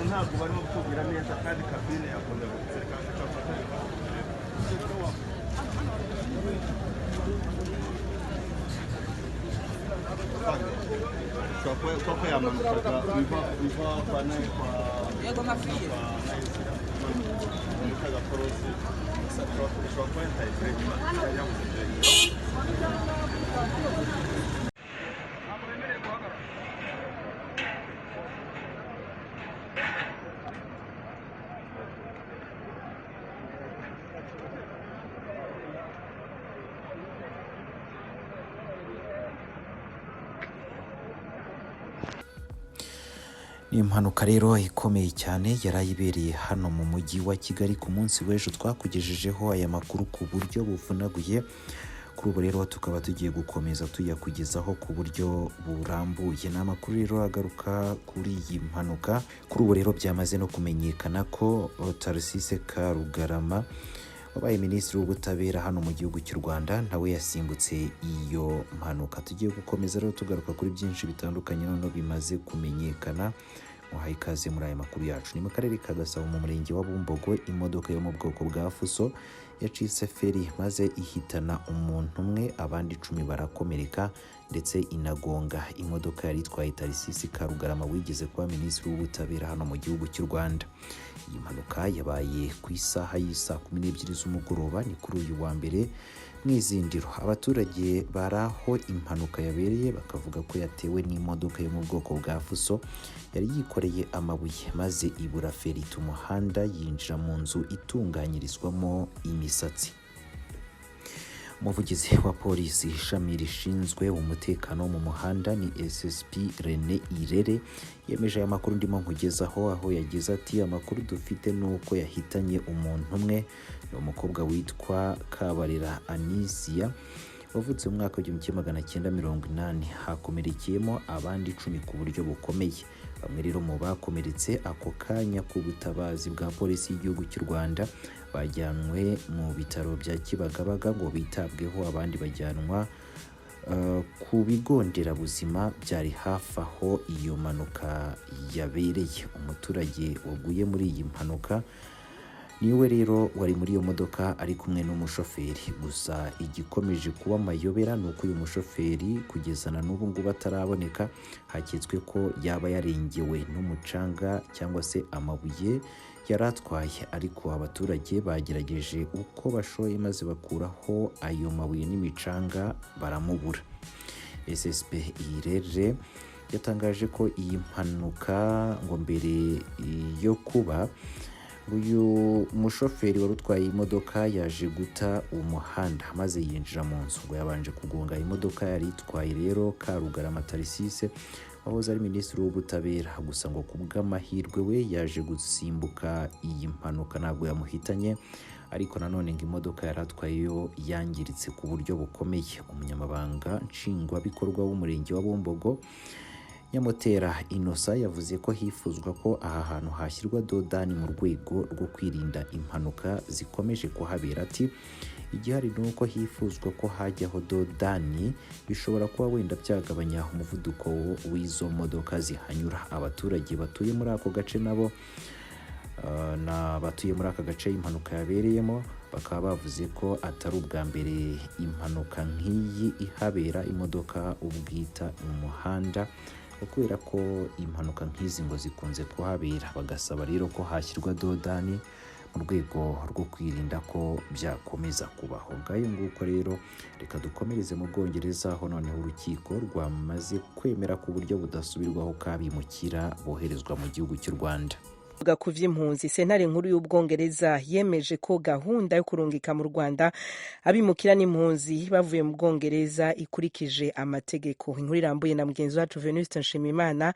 ntabwo barimo kutubwira neza kandi kabine yakunze gusereka kwa yamanukaga biva kwa nayo kwa yego mafiye mukaga korosi sasa kwa entayitrema yavuze Impanuka rero ikomeye cyane yarayibereye hano mu mujyi wa Kigali ku munsi w'ejo twakugejejeho aya makuru ku buryo buvunaguye. Kuri ubu rero tukaba tugiye gukomeza tuyakugezaho ku buryo burambuye. Ni amakuru rero agaruka kuri iyi mpanuka. Kuri ubu rero byamaze no kumenyekana ko Tharcisse KARUGARAMA wabaye minisitiri w'ubutabera hano mu gihugu cy'u Rwanda nawe yasimbutse iyo mpanuka. Tugiye gukomeza rero tugaruka kuri byinshi bitandukanye none bimaze kumenyekana. Muhaye ikaze muri aya makuru yacu. Ni mu karere ka Gasabo mu murenge wa Bumbogo, imodoka yo mu bwoko bwa Fuso yacitse feri maze ihitana umuntu umwe, abandi 10 barakomereka ndetse inagonga imodoka yari itwaye Tharcisse KARUGARAMA wigeze kuba minisitiri w'ubutabera hano mu gihugu cy'u Rwanda. Iyi mpanuka yabaye ku isaha y'isa 12 z'umugoroba ni kuri uyu wa mbere mwizindiro. Abaturage baraho impanuka yabereye bakavuga ko yatewe n'imodoka yo mu bwoko bwa Fuso yari yikoreye amabuye maze ibura feri umuhanda yinjira mu nzu itunganyirizwamo imisatsi. Umuvugizi wa polisi ishami rishinzwe umutekano mu muhanda ni SSP René Irere yemeje aya makuru ndimo nkugezaho, aho yagize ati amakuru dufite nuko yahitanye umuntu umwe, umukobwa witwa Kabarera Anisia wavutse mu mwaka w'1980, hakomerekeyemo abandi 10 ku buryo bukomeye. Bamwe rero mu bakomeretse ako kanya ku butabazi bwa polisi y'igihugu cy'u Rwanda bajyanwe mu bitaro bya Kibagabaga ngo bitabweho, abandi bajyanwa ku bigo nderabuzima byari hafi aho iyo mpanuka yabereye. Umuturage waguye muri iyi mpanuka niwe rero wari muri iyo modoka ari kumwe n'umushoferi. Gusa igikomeje kuba amayobera nuko uyu mushoferi kugeza na n'ubu ngubu ataraboneka. Haketswe ko yaba yarengewe n'umucanga cyangwa se amabuye yaratwaye, ariko abaturage bagerageje uko bashoye maze bakuraho ayo mabuye n'imicanga baramubura. SSP Irere yatangaje ko iyi mpanuka ngo mbere yo kuba uyu mushoferi wari utwaye imodoka yaje guta umuhanda maze yinjira mu nzu, ngo yabanje kugonga imodoka yari itwaye rero KARUGARAMA Tharcisse wahoze ari minisitiri w'ubutabera. Gusa ngo kubw'amahirwe we yaje gusimbuka iyi mpanuka ntabwo yamuhitanye, ariko nanone ngo imodoka yari atwaye yo yangiritse ku buryo bukomeye. Umunyamabanga nshingwabikorwa w'umurenge wa Bumbogo Nyamutera Innocent yavuze ko hifuzwa ko aha hantu hashyirwa dodani mu rwego rwo kwirinda impanuka zikomeje kuhabera. Ati igihari nuko hifuzwa ko hajyaho dodani bishobora kuba wenda byagabanya umuvuduko w'izo modoka zihanyura. Abaturage batuye muri ako gace nabo batuye muri aka gace impanuka yabereyemo bakaba bavuze ko atari ubwa mbere impanuka nk'iyi ihabera imodoka ubwita mu muhanda, kubera ko impanuka nk'izi ngo zikunze kuhabera. Bagasaba rero ko hashyirwa dodani mu rwego rwo kwirinda ko byakomeza kubaho. Ngayo nguko rero reka dukomereze mu Bwongereza, aho noneho urukiko rwamaze kwemera ku buryo budasubirwaho kabimukira boherezwa mu gihugu cy'u Rwanda. Ku vy'impunzi, sentare nkuru y'Ubwongereza yemeje ko gahunda yo kurungika mu Rwanda abimukira n'impunzi bavuye mu Bwongereza ikurikije amategeko. Inkuru irambuye na mugenzi wacu Venuste Nshimiyimana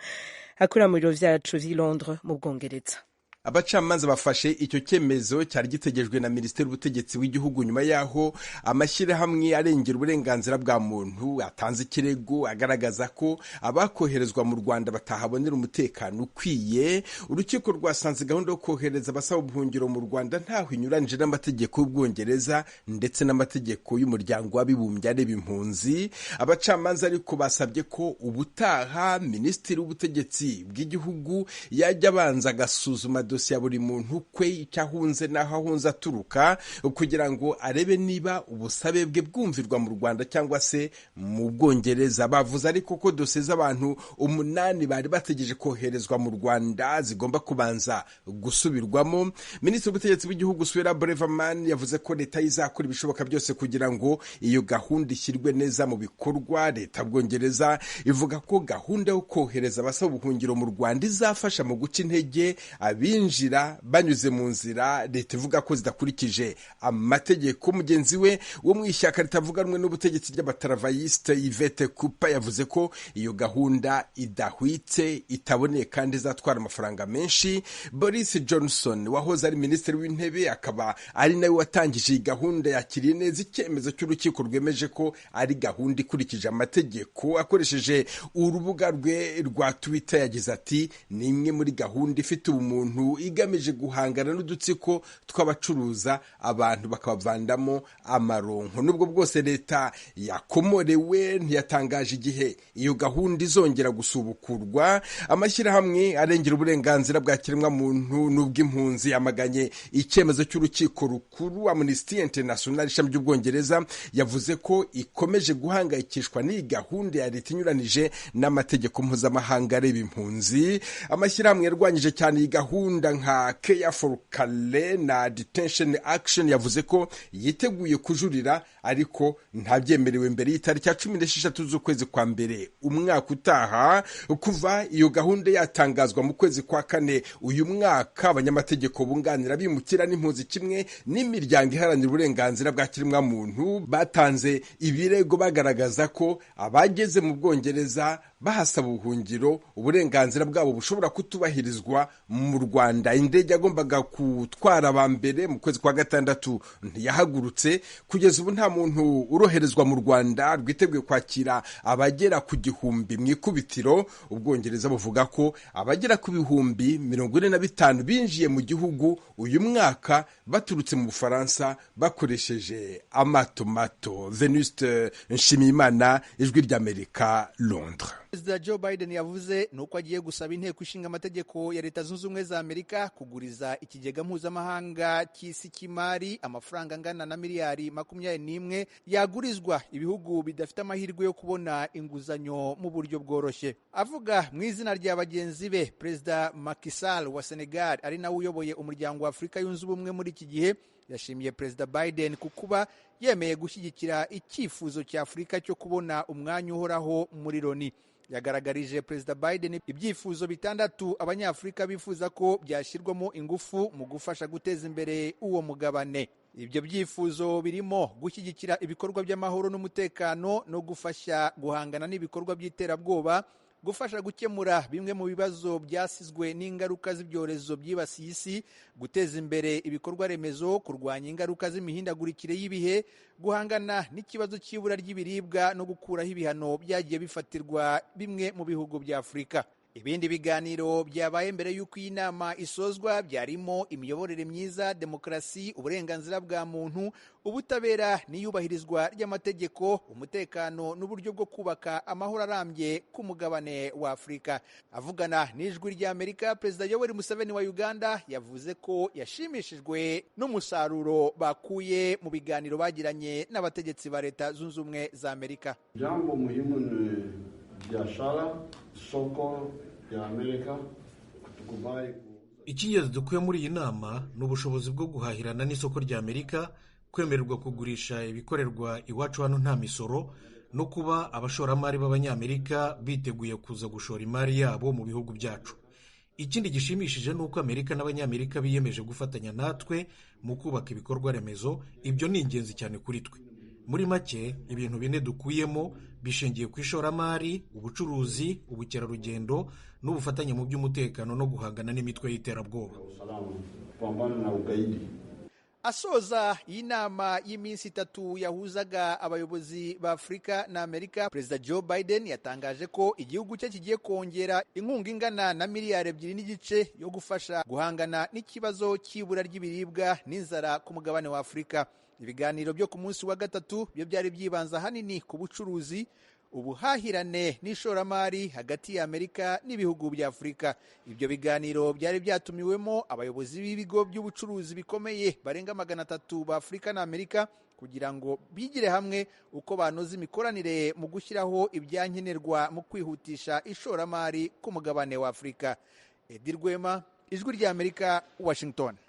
akorera mu biro vyacu vy'i Londres mu Bwongereza. Abacamanza bafashe icyo cyemezo cyari gitegejwe na Minisiteri y'Ubutegetsi w'igihugu nyuma yaho amashyirahamwe arengera uburenganzira bwa muntu atanze ikirego agaragaza ko abakoherezwa mu Rwanda batahabonera umutekano ukwiye. Urukiko rwasanze gahunda yo kohereza abasaba ubuhungiro mu Rwanda ntaho inyuranije n'amategeko y'Ubwongereza ndetse n'amategeko y'umuryango w'abibumbye areba impunzi. Abacamanza ariko basabye ko ubutaha Minisitiri w'Ubutegetsi bw'igihugu yajya abanza agasuzuma dosiye ya buri muntu kwe icyo ahunze n'aho ahunze aturuka kugira ngo arebe niba ubusabe bwe bwumvirwa mu Rwanda cyangwa se mu Bwongereza. Bavuze ariko ko dosiye z'abantu 8 bari bategereje koherezwa mu Rwanda zigomba kubanza gusubirwamo. Minisitiri w'Ubutegetsi bw'igihugu Sura Breverman yavuze ko leta izakora ibishoboka byose kugira ngo iyo gahunda ishyirwe neza mu bikorwa. Leta Bwongereza ivuga ko gahunda yo kohereza abasaba ubuhungiro mu Rwanda izafasha mu guca intege abinjira banyuze mu nzira leta ivuga ko zidakurikije amategeko. Mugenzi we wo mu ishyaka ritavuganwe n'ubutegetsi ry'abataravayiste Yvette Cooper yavuze ko iyo gahunda idahwitse, itaboneye kandi izatwara amafaranga menshi. Boris Johnson wahoze ari minisitiri w'intebe akaba ari nawe watangije iyi gahunda yakiriye neza icyemezo cy'urukiko rwemeje ko ari gahunda ikurikije amategeko. Akoresheje urubuga rwe rwa Twitter yagize ati ni imwe muri gahunda ifite ubumuntu igamije guhangana n'udutsiko tw'abacuruza abantu bakabavandamo amaronko. Nubwo bwose leta yakomorewe ntiyatangaje igihe iyo gahunda izongera gusubukurwa. Amashyirahamwe arengera uburenganzira bwa kiremwamuntu n'ubw'impunzi yamaganye icyemezo cy'urukiko rukuru. Amnesty International ishami ry'Ubwongereza yavuze ko ikomeje guhangayikishwa n'iyi gahunda ya leta inyuranije n'amategeko mpuzamahanga areba impunzi. Amashyirahamwe yarwanyije cyane iyi gahunda nka Care for Calais na Detention Action yavuze ko yiteguye kujurira ariko ntabyemerewe mbere y'itariki ya 16 z'ukwezi kwa mbere umwaka utaha. Kuva iyo gahunda yatangazwa mu kwezi kwa kane uyu mwaka, abanyamategeko bunganira bimukira n'impunzi kimwe n'imiryango iharanira uburenganzira bwa kiremwamuntu batanze ibirego bagaragaza ko abageze mu Bwongereza bahasaba ubuhungiro uburenganzira bwabo bushobora kutubahirizwa mu Rwanda. Indege yagombaga gutwara aba mbere mu kwezi kwa gatandatu ntiyahagurutse. Kugeza ubu nta muntu uroherezwa mu Rwanda rwiteguye kwakira abagera ku 1000 mu ikubitiro. Ubwongereza buvuga ko abagera ku 45,000 binjiye mu gihugu uyu mwaka baturutse mu Bufaransa bakoresheje amatomato. Venuste Nshimiyimana, Ijwi ry'Amerika, Londres. Perezida Joe Biden yavuze nuko agiye gusaba inteko ishinga amategeko ya Leta Zunze Ubumwe za Amerika kuguriza ikigega mpuzamahanga cy'isi cy'imari amafaranga angana na miliyari 21 yagurizwa ibihugu bidafite amahirwe yo kubona inguzanyo mu buryo bworoshye. Avuga mu izina rya bagenzi be, Perezida Macky Sall wa Senegal ari nawe uyoboye umuryango wa Afurika yunze ubumwe muri iki gihe yashimiye Perezida Biden kukuba yemeye gushyigikira icyifuzo cya Afurika cyo kubona umwanya uhoraho muri Loni. Yagaragarije Perezida Biden ibyifuzo 6 abanyafurika bifuza ko byashyirwamo ingufu mu gufasha guteza imbere uwo mugabane. Ibyo byifuzo birimo gushyigikira ibikorwa by'amahoro n'umutekano no gufasha guhangana n'ibikorwa by'iterabwoba, gufasha gukemura bimwe mu bibazo byasizwe n'ingaruka z'ibyorezo byibasiye isi, guteza imbere ibikorwa remezo, kurwanya ingaruka z'imihindagurikire y'ibihe, guhangana n'ikibazo cy'ibura ry'ibiribwa no gukuraho ibihano byagiye bifatirwa bimwe mu bihugu bya Afurika. Ibindi biganiro byabaye mbere y'uko iyi nama isozwa byarimo imiyoborere myiza, demokarasi, uburenganzira bwa muntu, ubutabera n'iyubahirizwa ry'amategeko, umutekano n'uburyo bwo kubaka amahoro arambye ku mugabane wa Afurika. Avugana n'Ijwi ry'Amerika, Perezida Yoweri Museveni wa Uganda yavuze ko yashimishijwe n'umusaruro bakuye mu biganiro bagiranye n'abategetsi ba Leta Zunze Ubumwe za Amerika. Jambo muhimu ni biashara, soko ya Amerika kutukubali. Icyingenzi dukuye muri iyi nama ni ubushobozi bwo guhahirana n'isoko rya Amerika, kwemererwa kugurisha ibikorerwa iwacu hano nta misoro, no kuba abashoramari b'abanyamerika biteguye kuza gushora imari yabo mu bihugu byacu. Ikindi gishimishije ni uko Amerika n'abanyamerika biyemeje gufatanya natwe mu kubaka ibikorwa remezo. Ibyo ni ingenzi cyane kuri twe. muri make ibintu bine dukuyemo bishingiye ku ishoramari, ubucuruzi, ubukerarugendo n'ubufatanye mu by'umutekano no guhangana n'imitwe y'iterabwoba. Asoza iyi nama y'iminsi 3 yahuzaga abayobozi ba Afurika na Amerika, Perezida Joe Biden yatangaje ko igihugu cye kigiye kongera inkunga ingana na miliyari 2.5 yo gufasha guhangana n'ikibazo cy'ibura ry'ibiribwa n'inzara ku mugabane wa Afurika. Ibiganiro byo ku munsi wa gatatu byo byari byibanza hanini ku bucuruzi, ubuhahirane n'ishoramari hagati ya Amerika n'ibihugu bya Afurika. Ibyo biganiro byari byatumiwemo abayobozi b'ibigo by'ubucuruzi bikomeye barenga 300 ba Afurika na Amerika kugira ngo bigire hamwe uko banoza imikoranire mu gushyiraho ibyankenerwa mu kwihutisha ishoramari ku mugabane wa Afurika. Edi Rwema, Ijwi ry'Amerika, Washington.